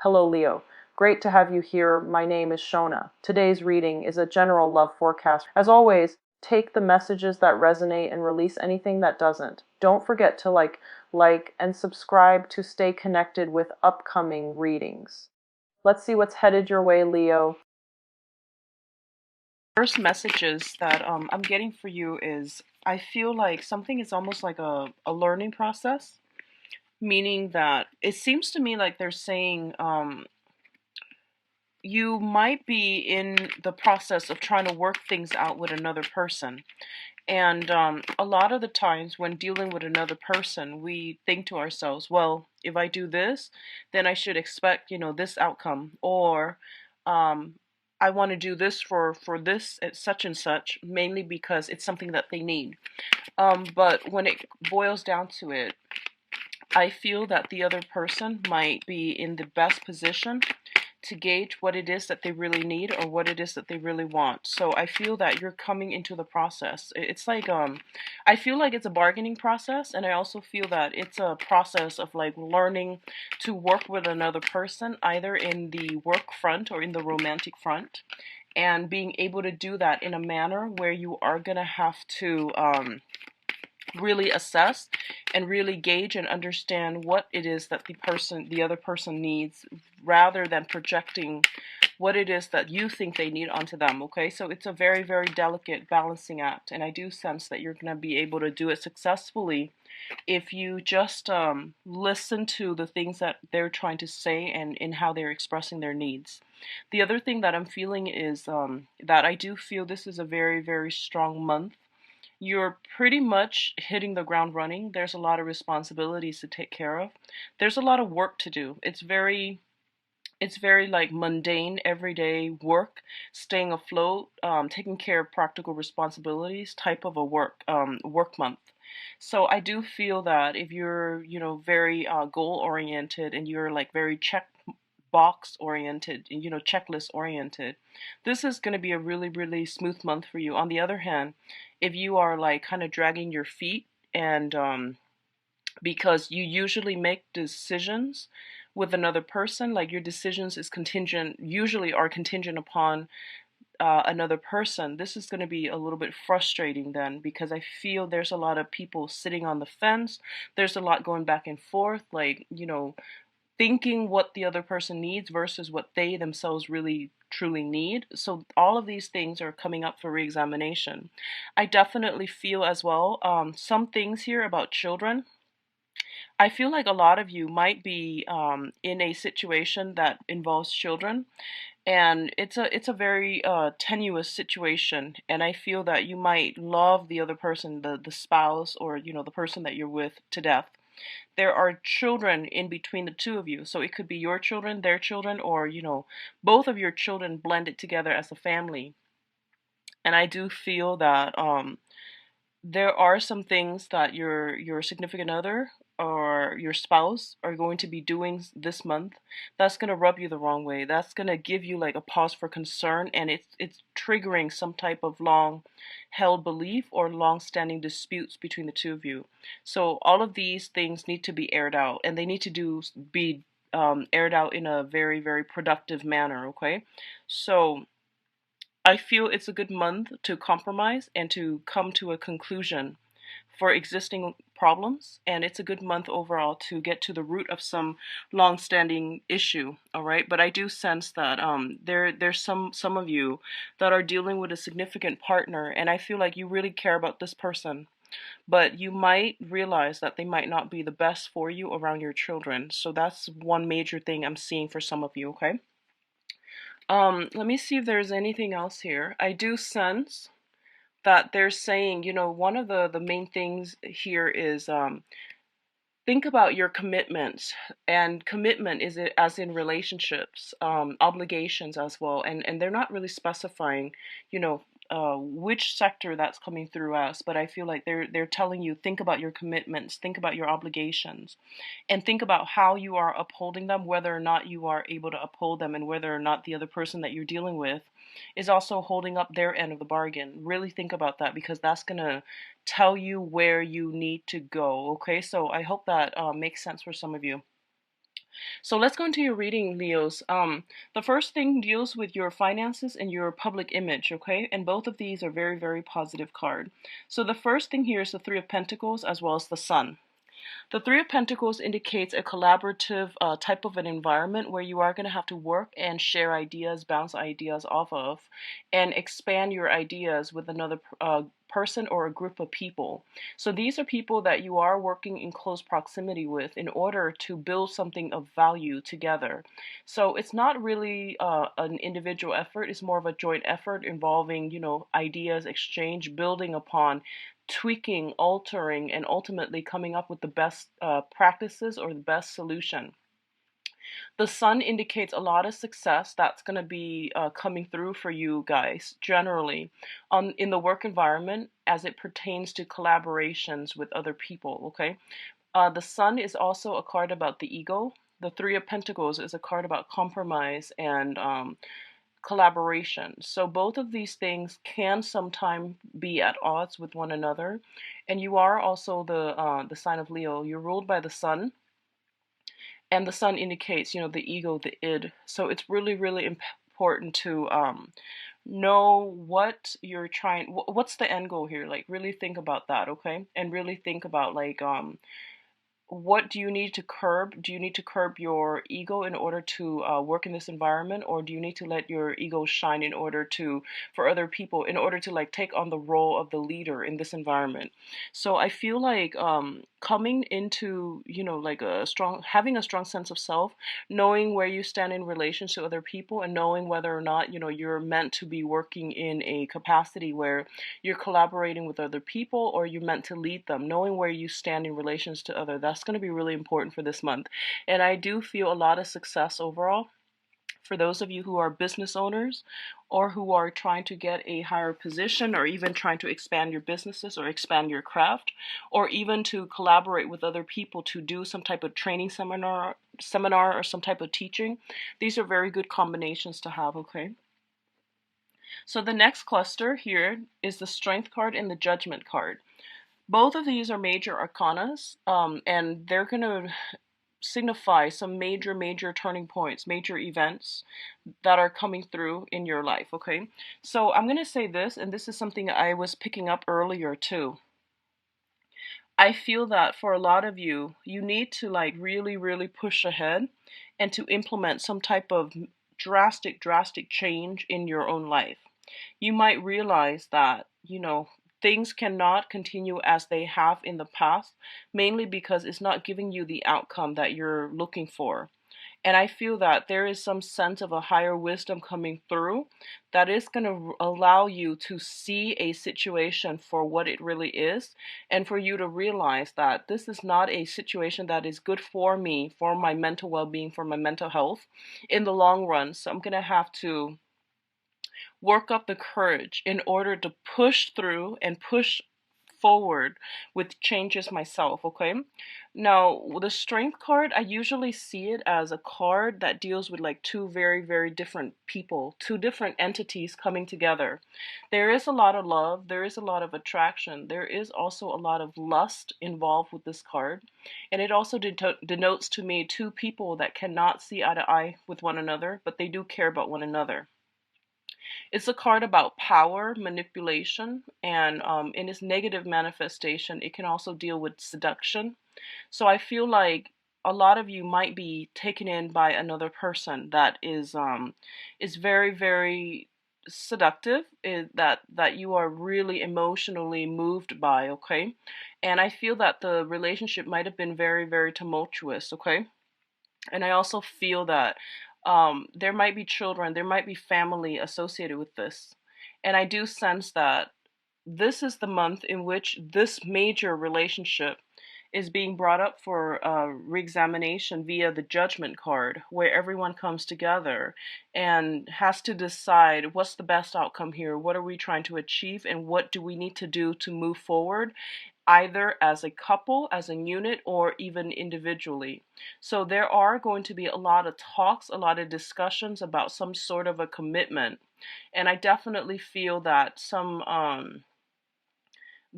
Hello, Leo. Great to have you here. My name is Shona. Today's reading is a general love forecast. As always, take the messages that resonate and release anything that doesn't. Don't forget to like, and subscribe to stay connected with upcoming readings. Let's see what's headed your way, Leo. First messages that I'm getting for you is I feel like something is almost like a learning process, meaning that it seems to me like they're saying you might be in the process of trying to work things out with another person. And a lot of the times when dealing with another person, we think to ourselves, well, if I do this, then I should expect, this outcome. Or um, I want to do this for this at such and such, mainly because it's something that they need. But when it boils down to it, I feel that the other person might be in the best position to gauge what it is that they really need or what it is that they really want. So I feel that you're coming into the process. It's like I feel like it's a bargaining process, and I also feel that it's a process of like learning to work with another person either in the work front or in the romantic front, and being able to do that in a manner where you are going to have to really assess and really gauge and understand what it is that the other person needs, rather than projecting what it is that you think they need onto them. Okay, so it's a very, very delicate balancing act, and I do sense that you're going to be able to do it successfully if you just listen to the things that they're trying to say and in how they're expressing their needs. The other thing that I'm feeling is that I do feel this is a very, very strong month. You're pretty much hitting the ground running. There's a lot of responsibilities to take care of. There's a lot of work to do. It's very like mundane, everyday work, staying afloat, taking care of practical responsibilities type of a work month. So I do feel that if you're, very goal oriented, and you're like very check box oriented, checklist oriented, this is going to be a really, really smooth month for you. On the other hand, if you are like kind of dragging your feet, and because you usually make decisions with another person, like your decisions is contingent, usually are contingent upon another person, this is going to be a little bit frustrating then, because I feel there's a lot of people sitting on the fence. There's a lot going back and forth, like, thinking what the other person needs versus what they themselves really truly need. So all of these things are coming up for reexamination. I definitely feel as well some things here about children. I feel like a lot of you might be in a situation that involves children, and it's a very tenuous situation. And I feel that you might love the other person, the spouse, or the person that you're with, to death. There are children in between the two of you, so it could be your children, their children, or both of your children blended together as a family. And I do feel that there are some things that your significant other or your spouse are going to be doing this month that's going to rub you the wrong way. That's going to give you like a pause for concern, and it's triggering some type of long held belief or long standing disputes between the two of you. So all of these things need to be aired out, and they need to be aired out in a very, very productive manner. Okay, so I feel it's a good month to compromise and to come to a conclusion for existing problems, and it's a good month overall to get to the root of some long-standing issue. All right, but I do sense that there's some of you that are dealing with a significant partner, and I feel like you really care about this person, but you might realize that they might not be the best for you around your children. So that's one major thing I'm seeing for some of you. Okay. Let me see if there's anything else here. I do sense that they're saying, one of the main things here is think about your commitments. And commitment is it as in relationships, obligations as well. And they're not really specifying, which sector that's coming through us, but I feel like they're telling you, think about your commitments, think about your obligations, and think about how you are upholding them, whether or not you are able to uphold them, and whether or not the other person that you're dealing with is also holding up their end of the bargain. Really think about that, because that's going to tell you where you need to go. Okay, so I hope that makes sense for some of you. So let's go into your reading, Leos. The first thing deals with your finances and your public image, okay? And both of these are very, very positive card. So the first thing here is the Three of Pentacles as well as the Sun. The Three of Pentacles indicates a collaborative type of an environment where you are going to have to work and share ideas, bounce ideas off of, and expand your ideas with another person or a group of people. So these are people that you are working in close proximity with in order to build something of value together. So it's not really an individual effort, it's more of a joint effort involving, ideas exchange, building upon tweaking, altering, and ultimately coming up with the best practices or the best solution. The sun indicates a lot of success that's going to be coming through for you guys generally in the work environment as it pertains to collaborations with other people. Okay, the sun is also a card about the ego. The Three of Pentacles is a card about compromise and collaboration. So both of these things can sometimes be at odds with one another. And you are also the sign of Leo. You're ruled by the sun, and the sun indicates, the ego, the id. So it's really, really important to know what you're trying. What's the end goal here? Like really think about that, okay? And really think about like what do you need to curb? Do you need to curb your ego in order to work in this environment, or do you need to let your ego shine in order to, for other people, in order to like take on the role of the leader in this environment? So I feel like coming into, like having a strong sense of self, knowing where you stand in relation to other people, and knowing whether or not, you're meant to be working in a capacity where you're collaborating with other people or you're meant to lead them, knowing where you stand in relations to other, that's going to be really important for this month. And I do feel a lot of success overall for those of you who are business owners or who are trying to get a higher position or even trying to expand your businesses or expand your craft or even to collaborate with other people to do some type of training seminar or some type of teaching. These are very good combinations to have, okay? So the next cluster here is the Strength card and the Judgment card. Both of these are major arcanas, and they're going to signify some major, major turning points, major events that are coming through in your life, okay? So I'm going to say this, and this is something I was picking up earlier too. I feel that for a lot of you, you need to like really, really push ahead and to implement some type of drastic, drastic change in your own life. You might realize that, things cannot continue as they have in the past, mainly because it's not giving you the outcome that you're looking for. And I feel that there is some sense of a higher wisdom coming through that is going to allow you to see a situation for what it really is, and for you to realize that this is not a situation that is good for me, for my mental well being, for my mental health in the long run. So I'm going to have to work up the courage in order to push through and push forward with changes myself, okay? Now, the Strength card, I usually see it as a card that deals with like two very, very different people, two different entities coming together. There is a lot of love, there is a lot of attraction, there is also a lot of lust involved with this card. And it also denotes to me two people that cannot see eye to eye with one another, but they do care about one another. It's a card about power, manipulation, and in its negative manifestation, it can also deal with seduction. So I feel like a lot of you might be taken in by another person that is very, very seductive, that you are really emotionally moved by, okay? And I feel that the relationship might have been very, very tumultuous, okay? And I also feel that there might be children, there might be family associated with this. And I do sense that this is the month in which this major relationship is being brought up for reexamination via the Judgment card, where everyone comes together and has to decide what's the best outcome here, what are we trying to achieve, and what do we need to do to move forward either as a couple, as a unit, or even individually. So there are going to be a lot of talks, a lot of discussions about some sort of a commitment. And I definitely feel that some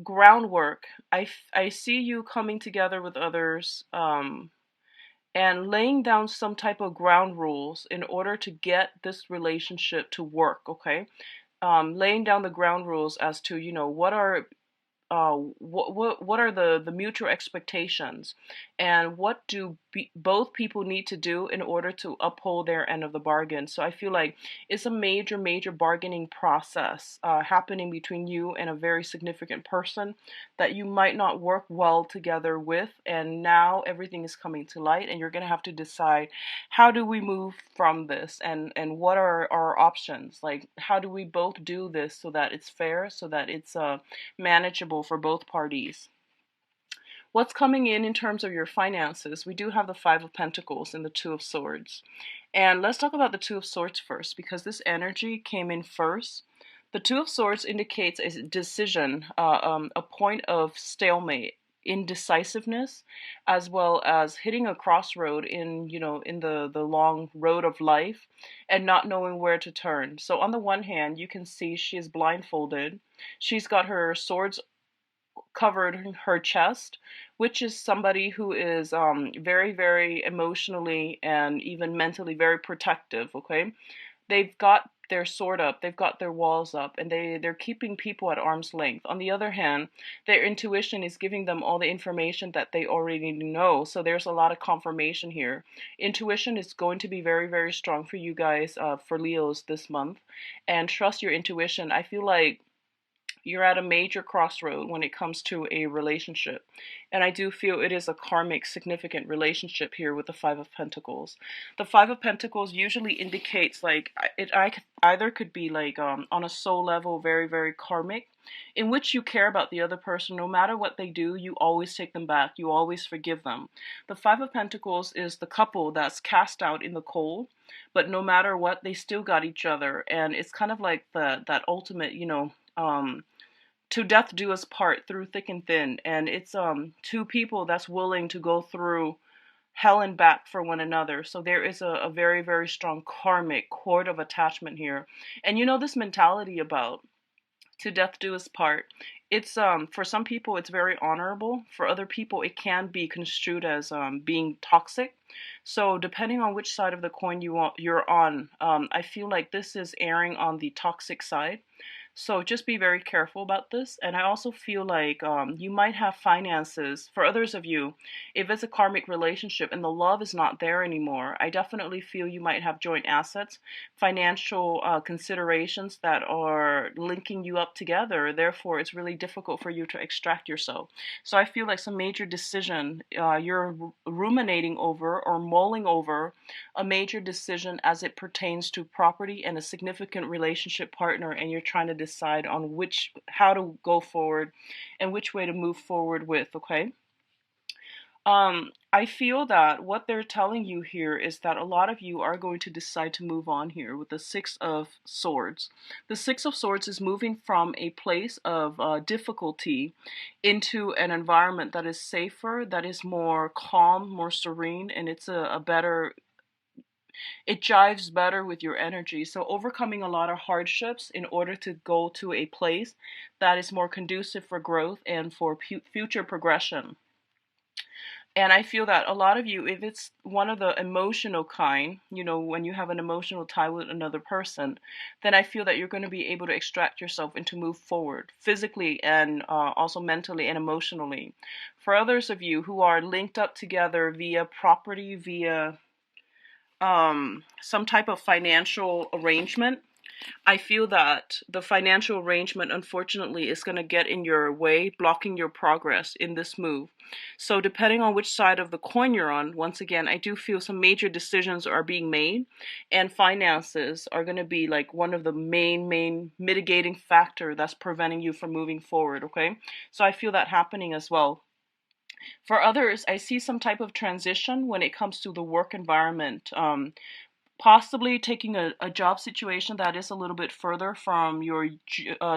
groundwork, I see you coming together with others, and laying down some type of ground rules in order to get this relationship to work, okay? Laying down the ground rules as to, what are what are the mutual expectations, and what do both people need to do in order to uphold their end of the bargain. So I feel like it's a major bargaining process happening between you and a very significant person that you might not work well together with, and now everything is coming to light, and you're going to have to decide, how do we move from this, and what are our options? Like, how do we both do this so that it's fair, so that it's manageable for both parties? What's coming in terms of your finances? We do have the Five of Pentacles and the Two of Swords. And let's talk about the Two of Swords first, because this energy came in first. The Two of Swords indicates a decision, a point of stalemate, indecisiveness, as well as hitting a crossroad in, in the long road of life, and not knowing where to turn. So on the one hand, you can see she is blindfolded. She's got her swords covered her chest, which is somebody who is very emotionally and even mentally very protective. Okay, they've got their sword up, they've got their walls up, and they're keeping people at arm's length. On the other hand, their intuition is giving them all the information that they already know. So there's a lot of confirmation here. Intuition is going to be very strong for you guys, for Leos this month, and trust your intuition. I feel like you're at a major crossroad when it comes to a relationship. And I do feel it is a karmic, significant relationship here with the Five of Pentacles. The Five of Pentacles usually indicates like either could be like on a soul level, very karmic, in which you care about the other person. No matter what they do, you always take them back. You always forgive them. The Five of Pentacles is the couple that's cast out in the cold, but no matter what, they still got each other. And it's kind of like that ultimate, to death do us part, through thick and thin. And it's two people that's willing to go through hell and back for one another. So there is a very strong karmic cord of attachment here. And this mentality about to death do us part, it's for some people it's very honorable. For other people it can be construed as being toxic. So depending on which side of the coin you're on, I feel like this is erring on the toxic side. So just be very careful about this. And I also feel like you might have finances. For others of you, if it's a karmic relationship and the love is not there anymore, I definitely feel you might have joint assets, financial considerations that are linking you up together. Therefore, it's really difficult for you to extract yourself. So I feel like some major decision you're ruminating over or mulling over, a major decision as it pertains to property and a significant relationship partner, and you're trying to decide on how to go forward and which way to move forward with. Okay, I feel that what they're telling you here is that a lot of you are going to decide to move on here with the Six of Swords. The Six of Swords is moving from a place of difficulty into an environment that is safer, that is more calm, more serene, and it's a better, it jives better with your energy. So overcoming a lot of hardships in order to go to a place that is more conducive for growth and for future progression. And I feel that a lot of you, if it's one of the emotional kind, when you have an emotional tie with another person, then I feel that you're going to be able to extract yourself and to move forward physically and also mentally and emotionally. For others of you who are linked up together via property, via some type of financial arrangement, I feel that the financial arrangement, unfortunately, is going to get in your way, blocking your progress in this move. So depending on which side of the coin you're on, once again, I do feel some major decisions are being made, and finances are going to be like one of the main mitigating factor that's preventing you from moving forward. Okay, so I feel that happening as well. For others, I see some type of transition when it comes to the work environment. possibly taking a job situation that is a little bit further from your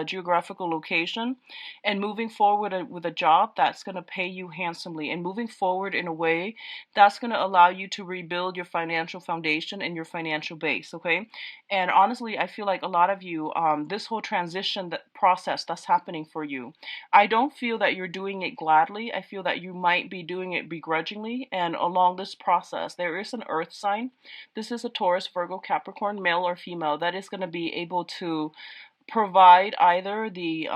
geographical location and moving forward with a job that's going to pay you handsomely and moving forward in a way that's going to allow you to rebuild your financial foundation and your financial base, okay? And honestly, I feel like a lot of you, this whole transition that process that's happening for you, I don't feel that you're doing it gladly. I feel that you might be doing it begrudgingly, and along this process there is an earth sign. This is a Taurus, Virgo, Capricorn, male or female, that is going to be able to provide either the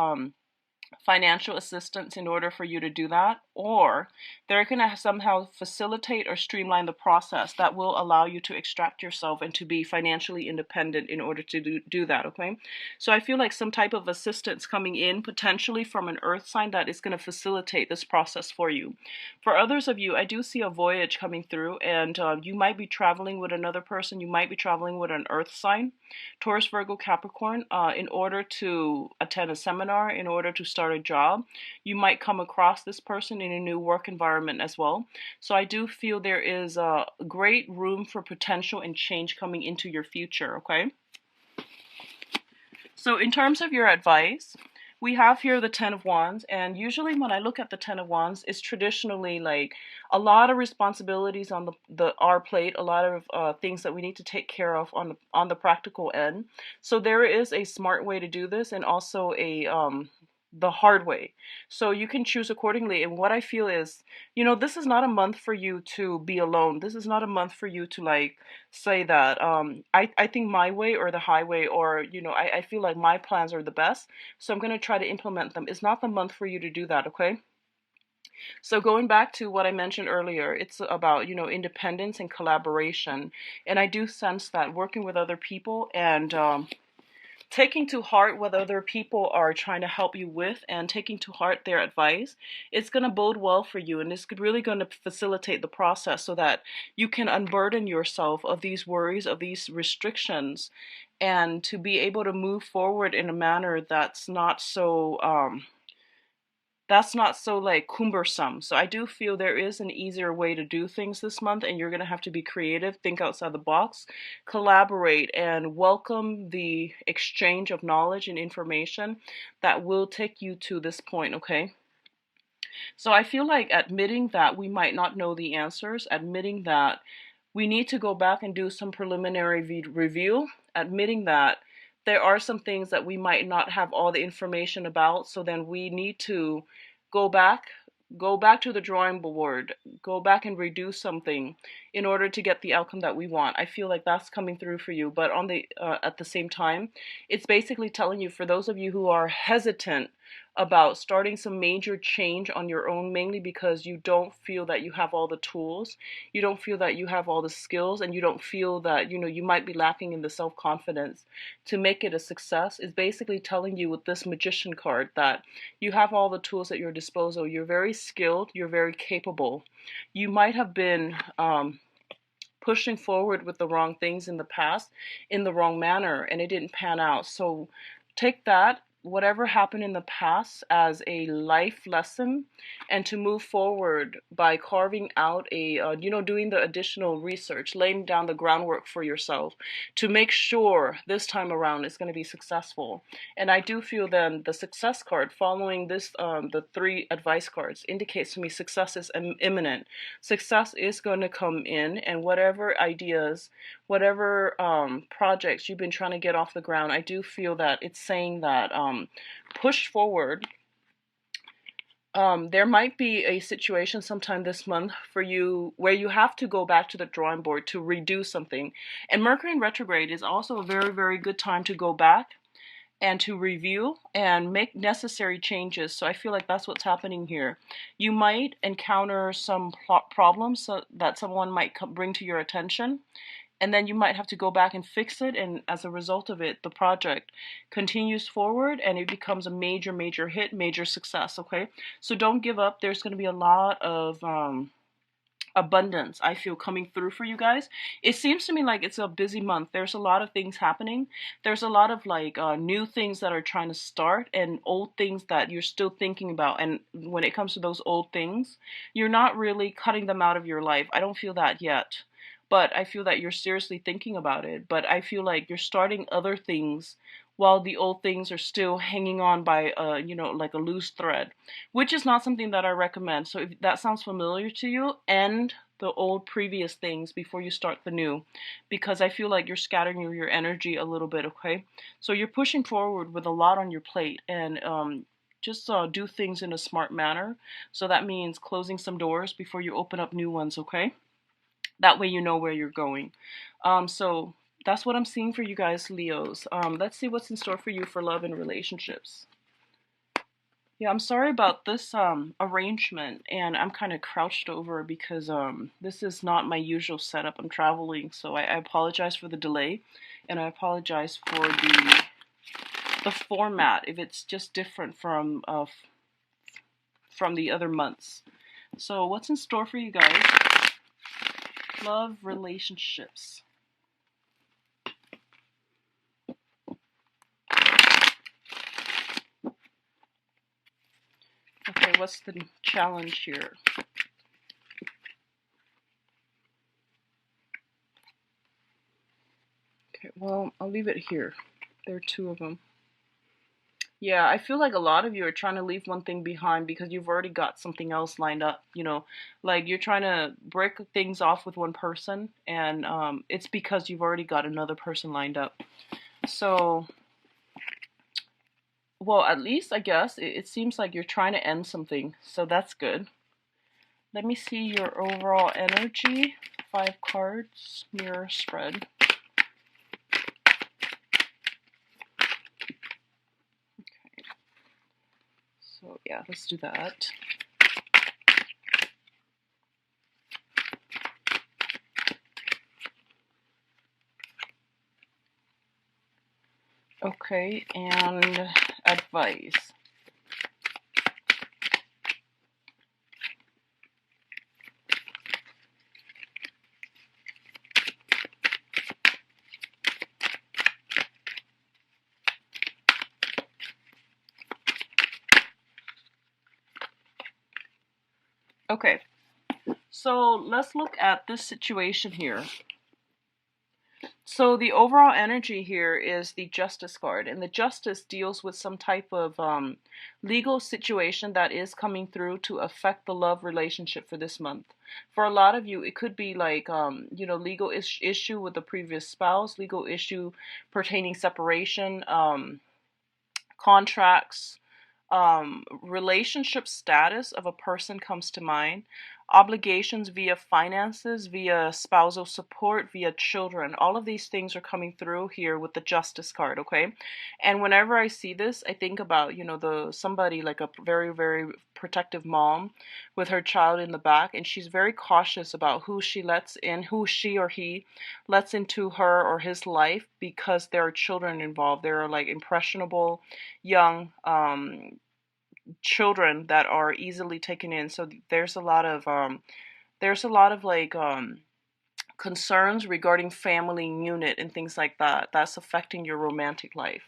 financial assistance in order for you to do that, or they're going to somehow facilitate or streamline the process that will allow you to extract yourself and to be financially independent in order to do that, okay? So I feel like some type of assistance coming in potentially from an earth sign that is going to facilitate this process for you. For others of you, I do see a voyage coming through, and you might be traveling with another person. You might be traveling with an earth sign, Taurus, Virgo, Capricorn, in order to attend a seminar, in order to start a job. You might come across this person in a new work environment as well. So I do feel there is a great room for potential and change coming into your future, okay? So in terms of your advice, we have here the Ten of Wands, and usually when I look at the Ten of Wands, it's traditionally like a lot of responsibilities on our plate, a lot of things that we need to take care of on the practical end. So there is a smart way to do this, and also a the hard way. So you can choose accordingly. And what I feel is, this is not a month for you to be alone. This is not a month for you to like say that I think my way or the highway, or I feel like my plans are the best, so I'm going to try to implement them. It's not the month for you to do that, okay? So going back to what I mentioned earlier, it's about, independence and collaboration. And I do sense that working with other people and taking to heart what other people are trying to help you with and taking to heart their advice, it's going to bode well for you, and it's really going to facilitate the process so that you can unburden yourself of these worries, of these restrictions, and to be able to move forward in a manner that's not so like cumbersome. So I do feel there is an easier way to do things this month, and you're going to have to be creative, think outside the box, collaborate, and welcome the exchange of knowledge and information that will take you to this point, okay? So I feel like admitting that we might not know the answers, admitting that we need to go back and do some preliminary review, admitting that there are some things that we might not have all the information about, so then we need to go back go back to the drawing board, go back and redo something in order to get the outcome that we want. I feel like that's coming through for you, but on the at the same time, it's basically telling you, for those of you who are hesitant about starting some major change on your own, mainly because you don't feel that you have all the tools, you don't feel that you have all the skills, and you don't feel that you might be lacking in the self-confidence to make it a success, is basically telling you with this magician card that you have all the tools at your disposal. You're very skilled, you're very capable. You might have been pushing forward with the wrong things in the past in the wrong manner, and it didn't pan out. So take that, whatever happened in the past, as a life lesson, and to move forward by carving out a doing the additional research, laying down the groundwork for yourself to make sure this time around it's going to be successful. And I do feel then the success card following this, the three advice cards, indicates to me success is imminent. Success is going to come in, and whatever ideas, whatever projects you've been trying to get off the ground, I do feel that it's saying that push forward. There might be a situation sometime this month for you where you have to go back to the drawing board to redo something. And Mercury in retrograde is also a very, very good time to go back and to review and make necessary changes. So I feel like that's what's happening here. You might encounter some problems that someone might bring to your attention, and then you might have to go back and fix it, and as a result of it, the project continues forward and it becomes a major, major hit, major success, okay? So don't give up. There's going to be a lot of abundance, I feel, coming through for you guys. It seems to me like it's a busy month. There's a lot of things happening. There's a lot of like new things that are trying to start, and old things that you're still thinking about. And when it comes to those old things, you're not really cutting them out of your life. I don't feel that yet. but I feel that you're seriously thinking about it. But I feel like you're starting other things while the old things are still hanging on by like a loose thread, which is not something that I recommend. So if that sounds familiar to you, end the old previous things before you start the new, because I feel like you're scattering your energy a little bit, okay? So you're pushing forward with a lot on your plate, and just do things in a smart manner. So that means closing some doors before you open up new ones, okay? That way you know where you're going. So that's what I'm seeing for you guys, Leos. Let's see what's in store for you for love and relationships. Yeah, I'm sorry about this arrangement, and I'm kind of crouched over because this is not my usual setup. I'm traveling, so I apologize for the delay, and I apologize for the format if it's just different from the other months. So what's in store for you guys? Love, relationships. Okay, what's the challenge here? Okay, well, I'll leave it here. There are two of them. Yeah, I feel like a lot of you are trying to leave one thing behind because you've already got something else lined up, like you're trying to break things off with one person, and it's because you've already got another person lined up. So, well, at least I guess it seems like you're trying to end something, so that's good. Let me see your overall energy. 5 cards, mirror spread. So yeah, let's do that. Okay, and advice. Okay, so let's look at this situation here. So the overall energy here is the Justice card, and the Justice deals with some type of legal situation that is coming through to affect the love relationship for this month. For a lot of you, it could be like legal issue with the previous spouse, legal issue pertaining separation, contracts, relationship status of a person comes to mind, obligations via finances, via spousal support, via children. All of these things are coming through here with the Justice card, okay? And whenever I see this, I think about, the somebody like a very, very protective mom with her child in the back, and she's very cautious about who she lets in, who she or he lets into her or his life, because there are children involved. There are like impressionable young children that are easily taken in. So there's a lot of like concerns regarding family unit and things like that that's affecting your romantic life.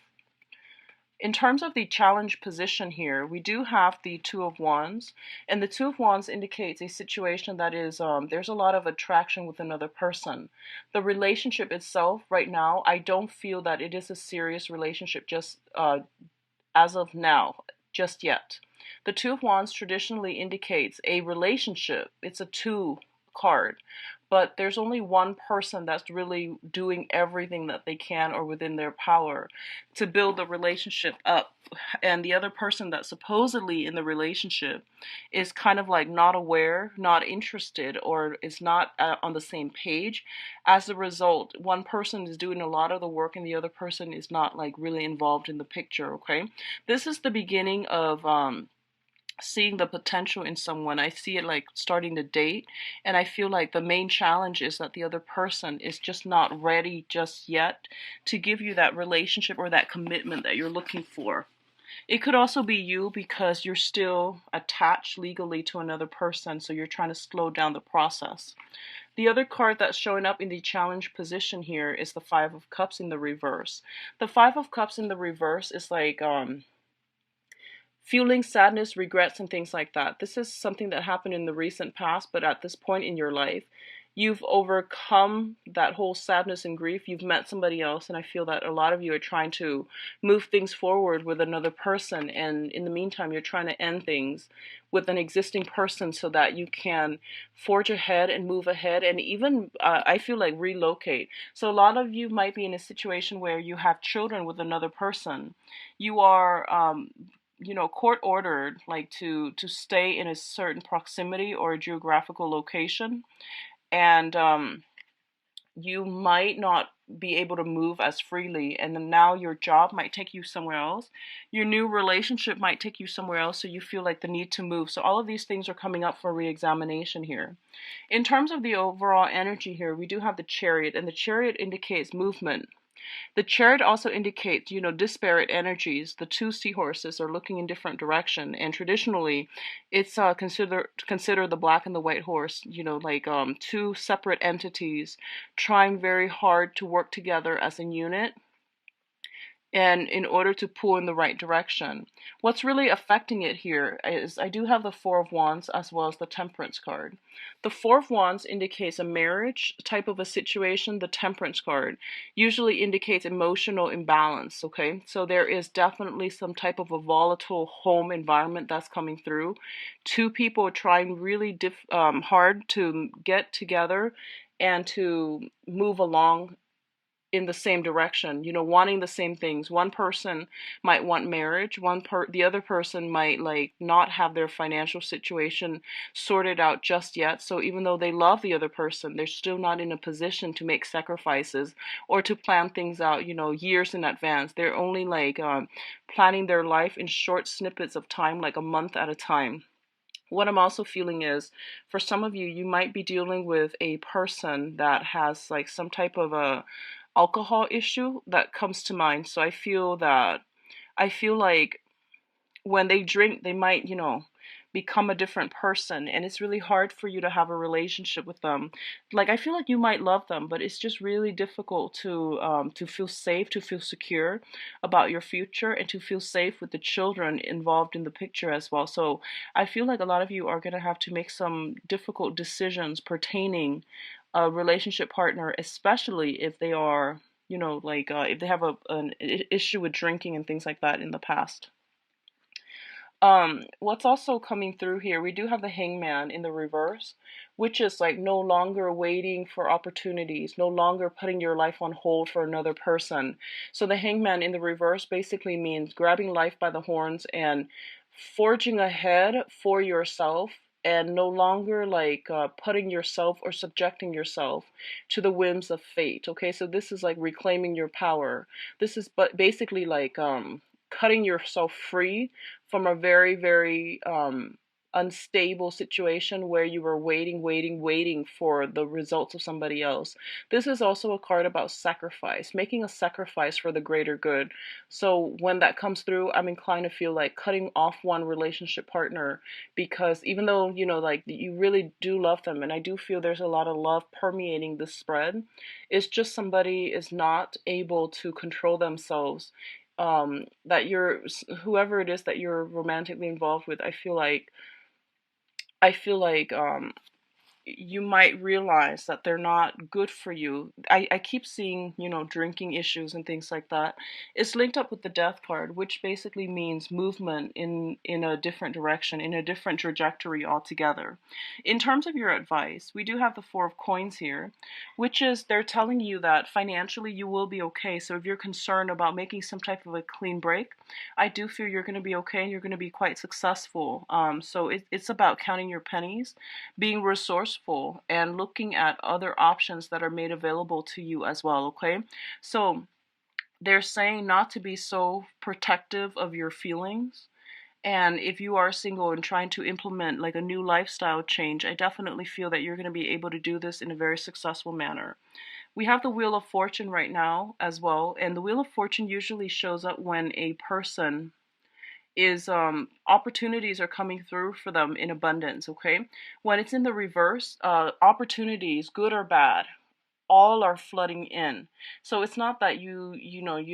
In terms of the challenge position here, we do have the Two of Wands, and the Two of Wands indicates a situation that is there's a lot of attraction with another person. The relationship itself right now, I don't feel that it is a serious relationship just as of now, just yet. The Two of Wands traditionally indicates a relationship. It's a two card, but there's only one person that's really doing everything that they can or within their power to build the relationship up. And the other person that's supposedly in the relationship is kind of like not aware, not interested, or is not on the same page. As a result, one person is doing a lot of the work and the other person is not like really involved in the picture, okay? This is the beginning of seeing the potential in someone. I see it like starting to date, and I feel like the main challenge is that the other person is just not ready just yet to give you that relationship or that commitment that you're looking for. It could also be you because you're still attached legally to another person, so you're trying to slow down the process. The other card that's showing up in the challenge position here is the Five of Cups in the reverse. The Five of Cups in the reverse is like feeling sadness, regrets, and things like that. This is something that happened in the recent past, but at this point in your life, you've overcome that whole sadness and grief. You've met somebody else, and I feel that a lot of you are trying to move things forward with another person, and in the meantime you're trying to end things with an existing person so that you can forge ahead and move ahead, and even I feel like relocate. So a lot of you might be in a situation where you have children with another person. You are court ordered, like, to stay in a certain proximity or a geographical location, and you might not be able to move as freely, and then now your job might take you somewhere else, your new relationship might take you somewhere else, so you feel like the need to move. So all of these things are coming up for re-examination here. In terms of the overall energy here, we do have the Chariot, and the Chariot indicates movement. The chart also indicates, disparate energies. The two seahorses are looking in different direction, and traditionally, it's consider the black and the white horse, like two separate entities trying very hard to work together as a unit, and in order to pull in the right direction. What's really affecting it here is I do have the Four of Wands as well as the Temperance card. The Four of Wands indicates a marriage type of a situation. The Temperance card usually indicates emotional imbalance, okay? So there is definitely some type of a volatile home environment that's coming through. Two people trying really hard to get together and to move along in the same direction, wanting the same things. One person might want marriage, the other person might like not have their financial situation sorted out just yet. So even though they love the other person, they're still not in a position to make sacrifices or to plan things out, years in advance. They're only like planning their life in short snippets of time, like a month at a time. What I'm also feeling is, for some of you, you might be dealing with a person that has like some type of a alcohol issue that comes to mind. So I feel like when they drink, they might, become a different person, and it's really hard for you to have a relationship with them. Like, I feel like you might love them, but it's just really difficult to feel safe, to feel secure about your future, and to feel safe with the children involved in the picture as well. So I feel like a lot of you are going to have to make some difficult decisions pertaining a relationship partner, especially if they are, like if they have an issue with drinking and things like that in the past. What's also coming through here, we do have the Hangman in the reverse, which is like no longer waiting for opportunities, no longer putting your life on hold for another person. So the Hangman in the reverse basically means grabbing life by the horns and forging ahead for yourself, and no longer like putting yourself or subjecting yourself to the whims of fate. Okay, so this is like reclaiming your power. This is but basically like cutting yourself free from a very, very unstable situation where you were waiting for the results of somebody else. This is also a card about sacrifice, making a sacrifice for the greater good. So when that comes through, I'm inclined to feel like cutting off one relationship partner, because even though, like you really do love them, and I do feel there's a lot of love permeating this spread, it's just somebody is not able to control themselves, that you're whoever it is that you're romantically involved with. I feel like you might realize that they're not good for you. I keep seeing, drinking issues and things like that. It's linked up with the Death card, which basically means movement in a different direction, in a different trajectory altogether. In terms of your advice, we do have the Four of Coins here, which is they're telling you that financially you will be okay. So if you're concerned about making some type of a clean break, I do feel you're going to be okay, and you're going to be quite successful. So it's about counting your pennies, being resourceful, and looking at other options that are made available to you as well, okay? So they're saying not to be so protective of your feelings. And if you are single and trying to implement like a new lifestyle change, I definitely feel that you're going to be able to do this in a very successful manner. We have the Wheel of Fortune right now as well, and the Wheel of Fortune usually shows up when a person is opportunities are coming through for them in abundance, okay? When it's in the reverse, opportunities, good or bad, all are flooding in. So it's not that you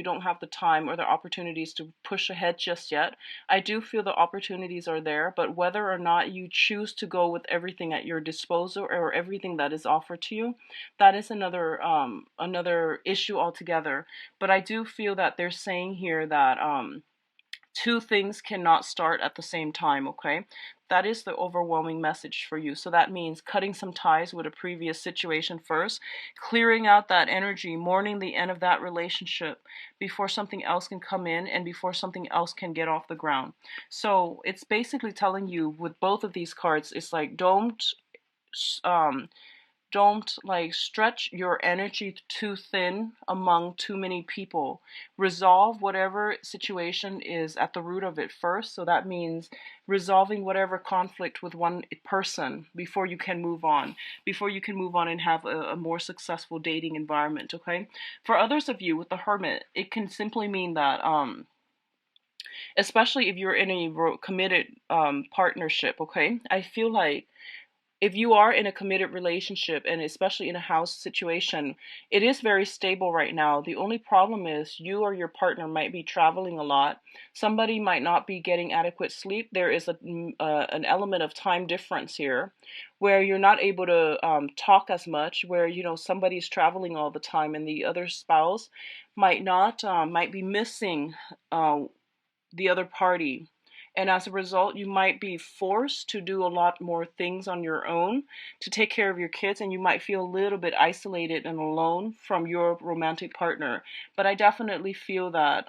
don't have the time or the opportunities to push ahead just yet. I do feel the opportunities are there, but whether or not you choose to go with everything at your disposal or everything that is offered to you, that is another issue altogether. But I do feel that they're saying here that two things cannot start at the same time, okay? That is the overwhelming message for you. So that means cutting some ties with a previous situation first, clearing out that energy, mourning the end of that relationship before something else can come in and before something else can get off the ground. So it's basically telling you with both of these cards, it's like um, don't like stretch your energy too thin among too many people. Resolve whatever situation is at the root of it first. So that means resolving whatever conflict with one person before you can move on, before you can move on and have a more successful dating environment. Okay. For others of you with the Hermit, it can simply mean that especially if you're in a committed partnership. Okay, I feel like if you are in a committed relationship and especially in a house situation, it is very stable right now. The only problem is you or your partner might be traveling a lot. Somebody might not be getting adequate sleep. There is an element of time difference here where you're not able to talk as much, where, somebody's traveling all the time and the other spouse might not, might be missing uh, the other party. And as a result, you might be forced to do a lot more things on your own to take care of your kids, and you might feel a little bit isolated and alone from your romantic partner. But I definitely feel that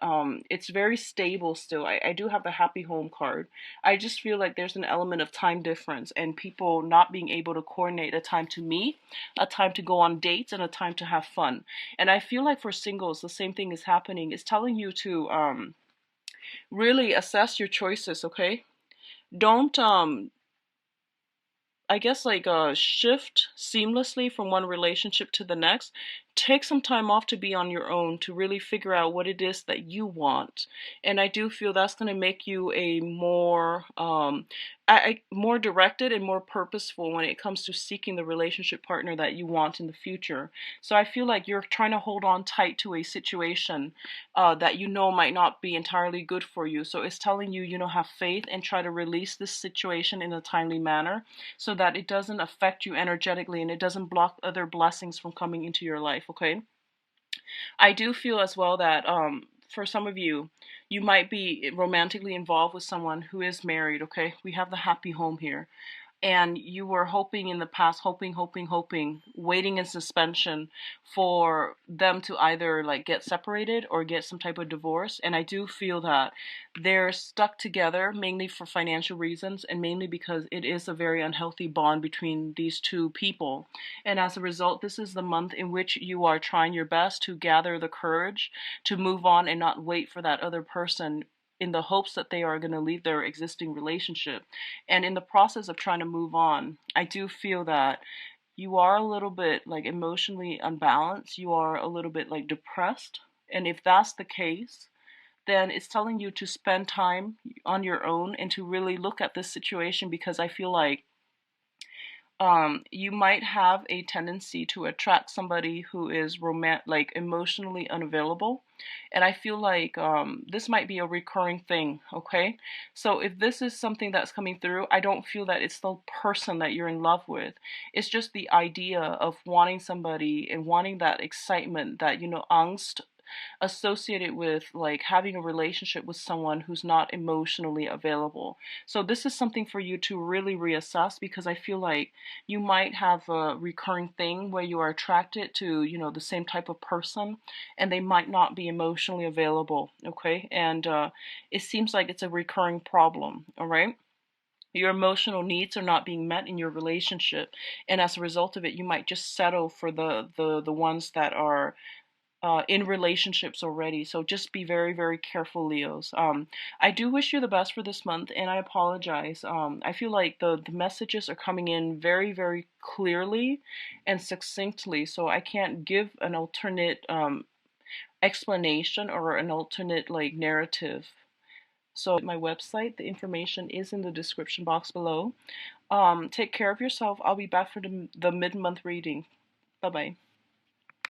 it's very stable still. I do have the happy home card. I just feel like there's an element of time difference and people not being able to coordinate a time to meet, a time to go on dates, and a time to have fun. And I feel like for singles, the same thing is happening. It's telling you to really assess your choices, okay? Don't I guess like shift seamlessly from one relationship to the next. Take some time off to be on your own to really figure out what it is that you want. And I do feel that's going to make you a more more directed and more purposeful when it comes to seeking the relationship partner that you want in the future. So I feel like you're trying to hold on tight to a situation that you know might not be entirely good for you. So it's telling you, have faith and try to release this situation in a timely manner so that it doesn't affect you energetically and it doesn't block other blessings from coming into your life, okay? I do feel as well that for some of you, you might be romantically involved with someone who is married, okay? We have the happy home here, and you were hoping in the past, hoping, waiting in suspension for them to either like get separated or get some type of divorce. And I do feel that they're stuck together mainly for financial reasons and mainly because it is a very unhealthy bond between these two people. And as a result, this is the month in which you are trying your best to gather the courage to move on and not wait for that other person in the hopes that they are going to leave their existing relationship. And in the process of trying to move on, I do feel that you are a little bit like emotionally unbalanced. You are a little bit like depressed. And if that's the case, then it's telling you to spend time on your own and to really look at this situation because I feel like you might have a tendency to attract somebody who is like emotionally unavailable, and I feel like this might be a recurring thing. Okay, so if this is something that's coming through, I don't feel that it's the person that you're in love with. It's just the idea of wanting somebody and wanting that excitement, that angst associated with like having a relationship with someone who's not emotionally available. So this is something for you to really reassess because I feel like you might have a recurring thing where you are attracted to, the same type of person and they might not be emotionally available, okay? And it seems like it's a recurring problem, all right? Your emotional needs are not being met in your relationship, and as a result of it, you might just settle for the ones that are in relationships already. So just be very, very careful, Leos. I do wish you the best for this month, and I apologize. I feel like the messages are coming in very, very clearly and succinctly, so I can't give an alternate explanation or an alternate like narrative. So my website, the information is in the description box below. Take care of yourself. I'll be back for the mid-month reading. Bye bye.